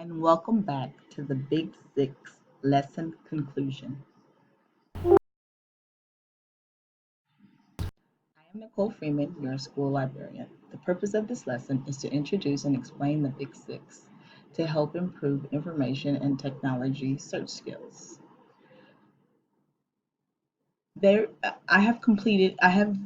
and welcome back to the Big 6 Lesson Conclusion. I am Nicole Freeman, your school librarian. The purpose of this lesson is to introduce and explain the Big 6 to help improve information and technology search skills. I have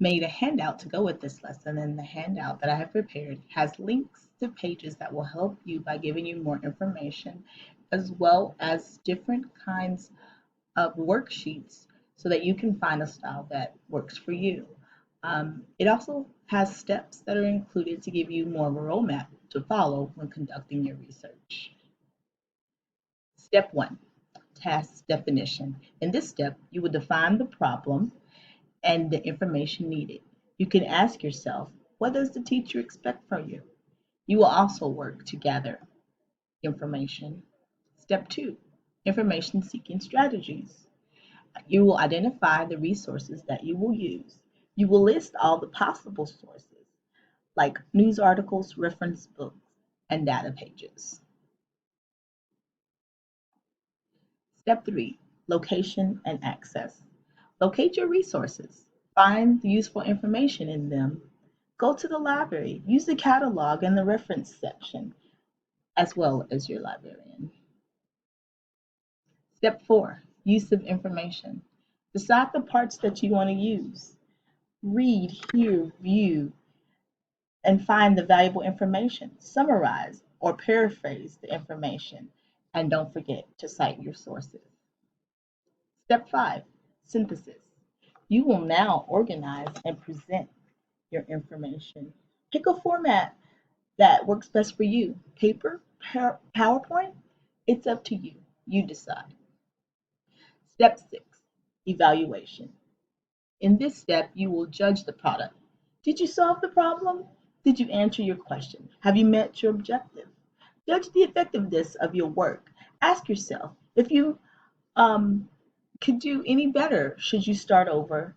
made a handout to go with this lesson, and the handout that I have prepared has links to pages that will help you by giving you more information, as well as different kinds of worksheets so that you can find a style that works for you. It also has steps that are included to give you more of a roadmap to follow when conducting your research. Step one, task definition. In this step, you will define the problem and the information needed. You can ask yourself, what does the teacher expect from you? You will also work to gather information. Step two, information seeking strategies. You will identify the resources that you will use. You will list all the possible sources, like news articles, reference books, and data pages. Step three, location and access. Locate your resources. Find the useful information in them. Go to the library. Use the catalog and the reference section, as well as your librarian. Step four, use of information. Decide the parts that you want to use. Read, hear, view, and find the valuable information. Summarize or paraphrase the information. And don't forget to cite your sources. Step five, synthesis. You will now organize and present your information. Pick a format that works best for you. Paper, PowerPoint, it's up to you. You decide. Step six, evaluation. In this step, you will judge the product. Did you solve the problem? Did you answer your question? Have you met your objective? Judge the effectiveness of your work. Ask yourself if you could do any better. Should you start over?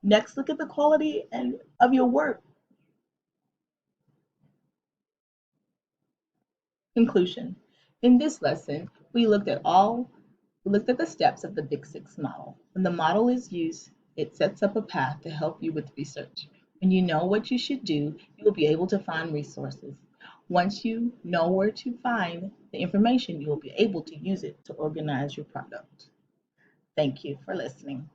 Next, look at the quality of your work. Conclusion. In this lesson, we looked at the steps of the Big 6 model. When the model is used, it sets up a path to help you with research. When you know what you should do, you will be able to find resources. Once you know where to find the information, you will be able to use it to organize your product. Thank you for listening.